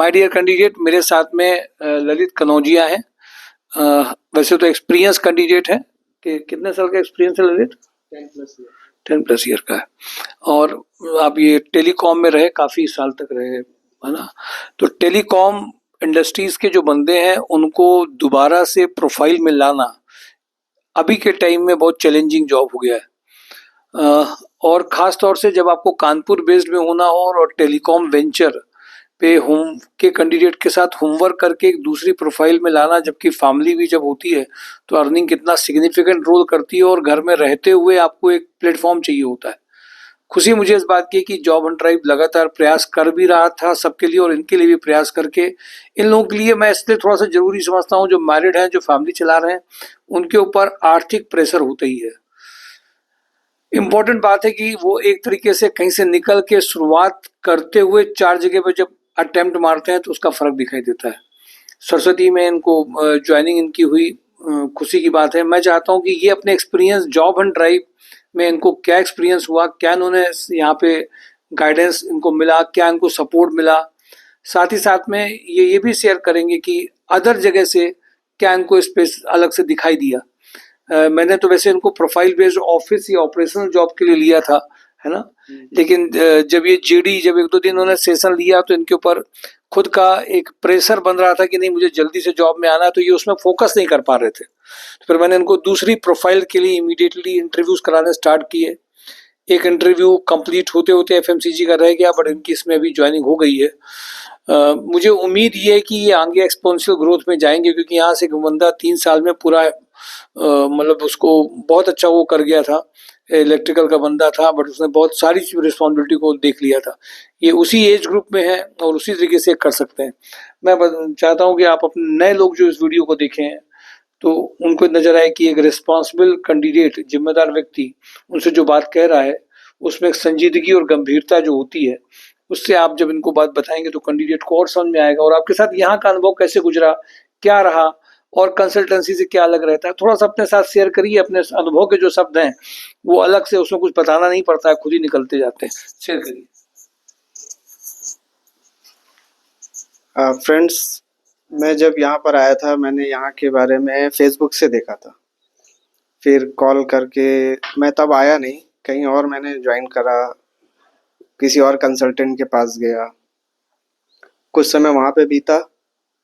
My dear candidate, मेरे साथ में ललित कनौजिया है। वैसे तो एक्सपीरियंस कैंडिडेट है कि कितने साल का एक्सपीरियंस है ललित? 10+ ईयर का है। और आप ये टेलीकॉम में रहे, काफ़ी साल तक रहे, है ना? तो टेलीकॉम इंडस्ट्रीज के जो बंदे हैं उनको दोबारा से प्रोफाइल में लाना अभी के टाइम में बहुत चैलेंजिंग जॉब हो गया है। और ख़ास तौर से जब आपको कानपुर बेस्ड में होना हो और टेलीकॉम वेंचर पे होम के कैंडिडेट के साथ होमवर्क करके एक दूसरी प्रोफाइल में लाना, जबकि फैमिली भी जब होती है तो अर्निंग कितना सिग्निफिकेंट रोल करती है और घर में रहते हुए आपको एक प्लेटफॉर्म चाहिए होता है। खुशी मुझे इस बात की कि जॉब एंड ड्राइव लगातार प्रयास कर भी रहा था सबके लिए, और इनके लिए भी प्रयास करके इन लोगों के लिए मैं इसलिए थोड़ा सा जरूरी समझता हूँ, जो मैरिड हैं, जो फैमिली चला रहे हैं, उनके ऊपर आर्थिक प्रेशर होता ही है। इम्पोर्टेंट बात है कि वो एक तरीके से कहीं से निकल के शुरुआत करते हुए 4 जगह पे जब अटेम्प्ट मारते हैं तो उसका फर्क दिखाई देता है। सरस्वती में इनको ज्वाइनिंग इनकी हुई, खुशी की बात है। मैं चाहता हूँ कि ये अपने एक्सपीरियंस जॉब एंड ड्राइव में इनको क्या एक्सपीरियंस हुआ, क्या इन्होंने यहाँ पे गाइडेंस इनको मिला, क्या इनको सपोर्ट मिला, साथ ही साथ में ये भी शेयर करेंगे कि अदर जगह से क्या इनको स्पेस अलग से दिखाई दिया। मैंने तो वैसे इनको प्रोफाइल बेस्ड ऑफिस या ऑपरेशनल जॉब के लिए लिया था, है ना? लेकिन जब ये जीडी जब 1-2 दिन उन्होंने सेशन लिया तो इनके ऊपर खुद का एक प्रेशर बन रहा था कि नहीं, मुझे जल्दी से जॉब में आना है, तो ये उसमें फोकस नहीं कर पा रहे थे। तो फिर मैंने इनको दूसरी प्रोफाइल के लिए इमीडिएटली इंटरव्यूज कराने स्टार्ट किए। एक इंटरव्यू कंप्लीट होते होते एफएमसीजी का रह गया, बट इनकी इसमें अभी ज्वाइनिंग हो गई है। मुझे उम्मीद ये है कि ये आगे एक्सपोनेंशियल ग्रोथ में जाएंगे, क्योंकि यहाँ से एक बंदा 3 साल में पूरा मतलब उसको बहुत अच्छा वो कर गया था। इलेक्ट्रिकल का बंदा था, बट उसने बहुत सारी रिस्पॉन्सिबिलिटी को देख लिया था। ये उसी एज ग्रुप में है और उसी तरीके से कर सकते हैं। मैं चाहता हूँ कि आप अपने नए लोग जो इस वीडियो को देखें हैं तो उनको नजर आए कि एक रिस्पॉन्सिबल कैंडिडेट, जिम्मेदार व्यक्ति उनसे जो बात कह रहा है उसमें एक संजीदगी और गंभीरता जो होती है, उससे आप जब इनको बात बताएंगे तो कैंडिडेट को और समझ में आएगा। और आपके साथ यहाँ का अनुभव कैसे गुजरा, क्या रहा, और कंसल्टेंसी से क्या अलग रहता है, थोड़ा सा अपने साथ शेयर करिए। अपने अनुभव के जो शब्द हैं वो अलग से उसमें कुछ बताना नहीं पड़ता है, खुद ही निकलते जाते हैं। शेयर करिए। फ्रेंड्स, मैं जब यहाँ पर आया था मैंने यहाँ के बारे में फेसबुक से देखा था, फिर कॉल करके मैं तब आया नहीं, कहीं और मैंने ज्वाइन करा, किसी और कंसल्टेंट के पास गया, कुछ समय वहाँ पे बीता,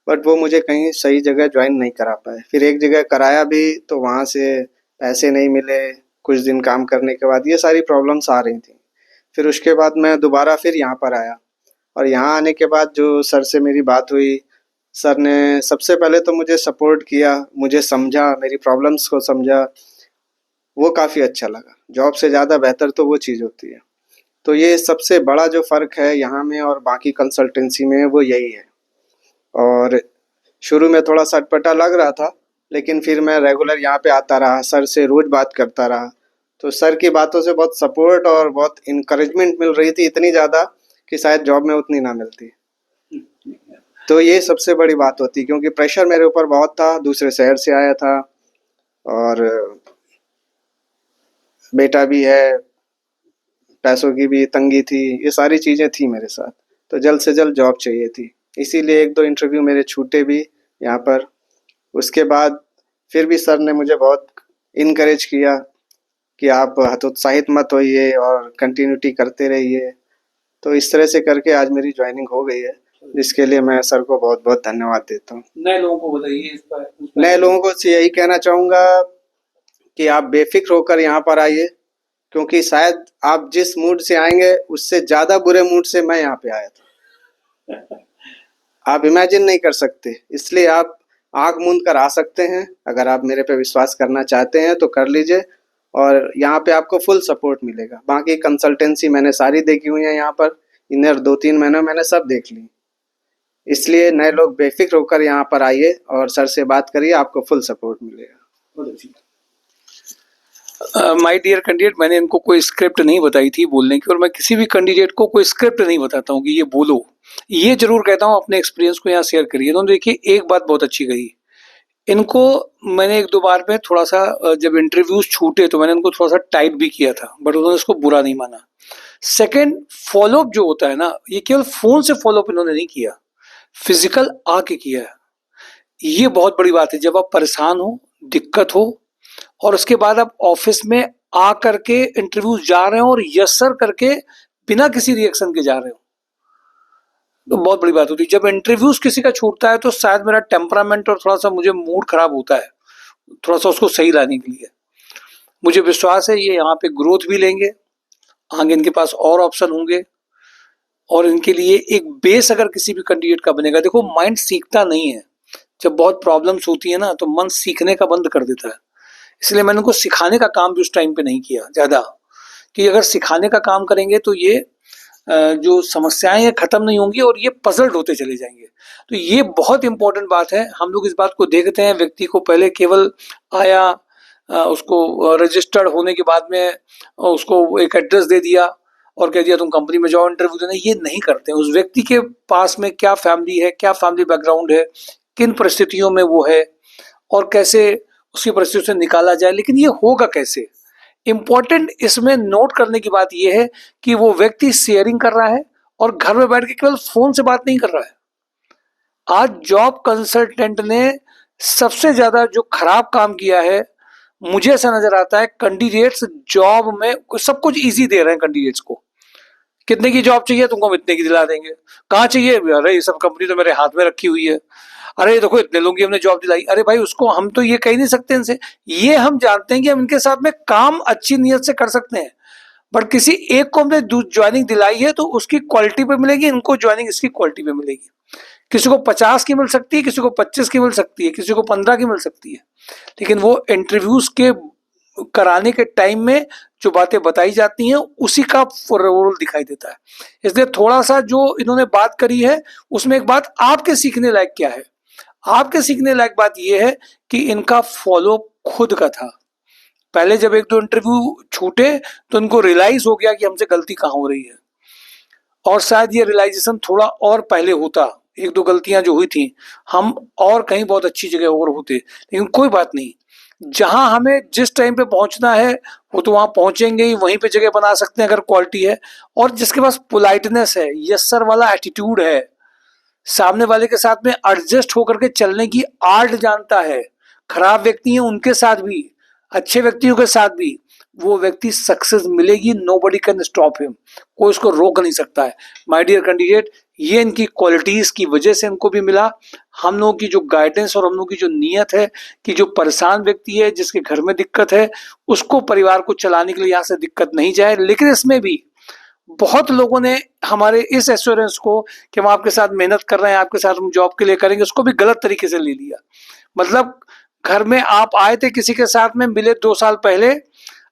बट वो मुझे कहीं सही जगह ज्वाइन नहीं करा पाए। फिर एक जगह कराया भी तो वहाँ से पैसे नहीं मिले, कुछ दिन काम करने के बाद ये सारी प्रॉब्लम्स आ रही थी। फिर उसके बाद मैं दोबारा फिर यहाँ पर आया, और यहाँ आने के बाद जो सर से मेरी बात हुई, सर ने सबसे पहले तो मुझे सपोर्ट किया, मुझे समझा, मेरी प्रॉब्लम्स को समझा, वो काफ़ी अच्छा लगा। जॉब से ज़्यादा बेहतर तो वो चीज़ होती है। तो ये सबसे बड़ा जो फ़र्क है यहाँ में और बाकी कंसल्टेंसी में वो यही है। और शुरू में थोड़ा सा अटपटा लग रहा था, लेकिन फिर मैं रेगुलर यहाँ पे आता रहा, सर से रोज़ बात करता रहा, तो सर की बातों से बहुत सपोर्ट और बहुत इनकरेजमेंट मिल रही थी, इतनी ज़्यादा कि शायद जॉब में उतनी ना मिलती। तो ये सबसे बड़ी बात होती, क्योंकि प्रेशर मेरे ऊपर बहुत था, दूसरे शहर से आया था और बेटा भी है, पैसों की भी तंगी थी, ये सारी चीज़ें थी मेरे साथ। तो जल्द से जल्द जॉब चाहिए थी, इसीलिए 1-2 इंटरव्यू मेरे छूटे भी यहाँ पर। उसके बाद फिर भी सर ने मुझे बहुत इनकरेज किया कि आप हतोत्साहित मत होइए और कंटिन्यूटी करते रहिए। तो इस तरह से करके आज मेरी ज्वाइनिंग हो गई है, जिसके लिए मैं सर को बहुत बहुत धन्यवाद देता हूँ। नए लोगों को बताइए इस पर। नए लोगों को यही कहना चाहूँगा कि आप बेफिक्र होकर यहाँ पर आइए, क्योंकि शायद आप जिस मूड से आएंगे उससे ज़्यादा बुरे मूड से मैं यहाँ पे आया था। आप इमेजिन नहीं कर सकते, इसलिए आप आँख मूंद कर आ सकते हैं। अगर आप मेरे पे विश्वास करना चाहते हैं तो कर लीजिए, और यहाँ पे आपको फुल सपोर्ट मिलेगा। बाकी कंसल्टेंसी मैंने सारी देखी हुई है यहाँ पर, इनर 2-3 महीनों मैंने सब देख ली। इसलिए नए लोग बेफिक्र होकर यहाँ पर आइए और सर से बात करिए, आपको फुल सपोर्ट मिलेगा। माय डियर कैंडिडेट, मैंने इनको कोई स्क्रिप्ट नहीं बताई थी बोलने की, और मैं किसी भी कैंडिडेट को कोई स्क्रिप्ट नहीं बताता हूँ कि ये बोलो। ये जरूर कहता हूँ अपने एक्सपीरियंस को यहाँ शेयर करिए। तो देखिए, एक बात बहुत अच्छी कही इनको, मैंने 1-2 बार में थोड़ा सा जब इंटरव्यूज छूटे तो मैंने इनको थोड़ा सा टाइट भी किया था, बट उन्होंने इसको बुरा नहीं माना। सेकेंड, फॉलोअप जो होता है ना, ये केवल फोन से फॉलोअप इन्होंने नहीं किया, फिजिकल आके किया है। ये बहुत बड़ी बात है। जब आप परेशान हो, दिक्कत हो, और उसके बाद आप ऑफिस में आ करके इंटरव्यू जा रहे हो और यस सर करके बिना किसी रिएक्शन के जा रहे हो, तो बहुत बड़ी बात होती है। जब इंटरव्यूज किसी का छूटता है तो शायद मेरा टेम्परामेंट और थोड़ा सा मुझे मूड खराब होता है, थोड़ा सा उसको सही लाने के लिए। मुझे विश्वास है ये यहाँ पे ग्रोथ भी लेंगे, आगे इनके पास और ऑप्शन होंगे, और इनके लिए एक बेस अगर किसी भी कैंडिडेट का बनेगा। देखो, माइंड सीखता नहीं है। जब बहुत प्रॉब्लम्स होती है ना तो मन सीखने का बंद कर देता है। इसलिए मैंने उनको सिखाने का काम भी उस टाइम पे नहीं किया ज्यादा, कि अगर सिखाने का काम करेंगे तो ये जो समस्याएं हैं खत्म नहीं होंगी और ये पजल्ड होते चले जाएंगे। तो ये बहुत इंपॉर्टेंट बात है। हम लोग इस बात को देखते हैं, व्यक्ति को पहले केवल आया, उसको रजिस्टर्ड होने के बाद में उसको एक एड्रेस दे दिया और कह दिया तुम कंपनी में जाओ इंटरव्यू देने। ये नहीं करते हैं। उस व्यक्ति के पास में क्या फैमिली है, क्या फैमिली बैकग्राउंड है, किन परिस्थितियों में वो है और कैसे उसकी परिस्थितियों से निकाला जाए। लेकिन ये होगा कैसे? इंपॉर्टेंट इसमें नोट करने की बात यह है कि वो व्यक्ति शेयरिंग कर रहा है और घर में बैठ के केवल फोन से बात नहीं कर रहा है। आज जॉब कंसल्टेंट ने सबसे ज्यादा जो खराब काम किया है, मुझे ऐसा नजर आता है, कैंडिडेट्स जॉब में सब कुछ इजी दे रहे हैं कैंडिडेट्स को। कितने की जॉब चाहिए तुमको, हम इतने की दिला देंगे। कहाँ चाहिए? अरे ये सब कंपनी तो मेरे हाथ में रखी हुई है। अरे देखो इतने लोगों की हमने जॉब दिलाई। अरे भाई, उसको हम तो ये कह नहीं सकते इनसे। ये हम जानते हैं कि हम इनके साथ में काम अच्छी नीयत से कर सकते हैं, बट किसी एक को हमने ज्वाइनिंग दिलाई है तो उसकी क्वालिटी पे मिलेगी, इनको ज्वाइनिंग इसकी क्वालिटी पे मिलेगी। किसी को 50 की मिल सकती है, किसी को 25 की मिल सकती है, किसी को 15 की मिल सकती है, लेकिन वो इंटरव्यूज के कराने के टाइम में जो बातें बताई जाती हैं उसी का रोल दिखाई देता है। इसलिए थोड़ा सा जो इन्होंने बात करी है उसमें एक बात आपके सीखने लायक क्या है? आपके सीखने लायक बात यह है कि इनका फॉलो खुद का था। पहले जब एक दो इंटरव्यू छूटे तो इनको रियलाइज हो गया कि हमसे गलती कहाँ हो रही है, और शायद ये रियलाइजेशन थोड़ा और पहले होता। एक दो गलतियां जो हुई थी, हम और कहीं बहुत अच्छी जगह और होते, लेकिन कोई बात नहीं। जहां हमें जिस टाइम पे पहुंचना है वो तो वहां पहुंचेंगे ही, वहीं पे जगह बना सकते हैं अगर क्वालिटी है। और जिसके पास पोलाइटनेस है, यस सर वाला एटीट्यूड है, सामने वाले के साथ में एडजस्ट होकर के चलने की आर्ट जानता है, खराब व्यक्ति हैं उनके साथ भी, अच्छे व्यक्तियों के साथ भी, वो व्यक्ति सक्सेस मिलेगी। नोबडी कैन स्टॉप हिम, कोई उसको रोक नहीं सकता है। माय डियर कैंडिडेट, ये इनकी क्वालिटीज की वजह से इनको भी मिला। हम लोगों की जो गाइडेंस और हम लोगों की जो नीयत है कि जो परेशान व्यक्ति है, जिसके घर में दिक्कत है, उसको परिवार को चलाने के लिए यहाँ से दिक्कत नहीं जाए। लेकिन इसमें भी बहुत लोगों ने हमारे इस एश्योरेंस को कि हम आपके साथ मेहनत कर रहे हैं, आपके साथ हम जॉब के लिए करेंगे, उसको भी गलत तरीके से ले लिया। मतलब घर में आप आए थे, किसी के साथ में मिले 2 साल पहले,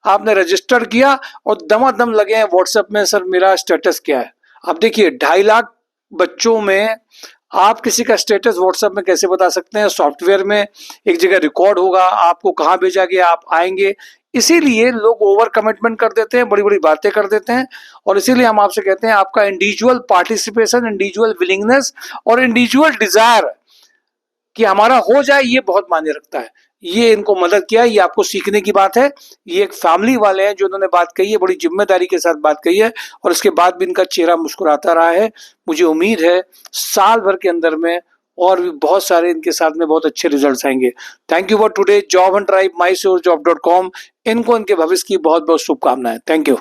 आपने रजिस्टर किया और दमादम लगे हैं व्हाट्सएप में, सर मेरा स्टेटस क्या है। आप देखिए 2.5 लाख बच्चों में आप किसी का स्टेटस व्हाट्सएप में कैसे बता सकते हैं? सॉफ्टवेयर में एक जगह रिकॉर्ड होगा, आपको कहाँ भेजा गया, आप आएंगे। इसीलिए लोग ओवर कमिटमेंट कर देते हैं, बड़ी बड़ी बातें कर देते हैं। और इसीलिए हम आपसे कहते हैं आपका इंडिविजुअल पार्टिसिपेशन, इंडिविजुअल विलिंगनेस और इंडिविजुअल डिजायर कि हमारा हो जाए, ये बहुत मायने रखता है। ये इनको मदद किया, ये आपको सीखने की बात है। ये एक फैमिली वाले हैं जो उन्होंने बात कही है, बड़ी जिम्मेदारी के साथ बात कही है, और इसके बाद भी इनका चेहरा मुस्कुराता रहा है। मुझे उम्मीद है साल भर के अंदर में और भी बहुत सारे इनके साथ में बहुत अच्छे रिजल्ट्स आएंगे। Thank you for today. Job and tribe, mysurjob.com। इनको इनके भविष्य की बहुत बहुत शुभकामनाएं। Thank you.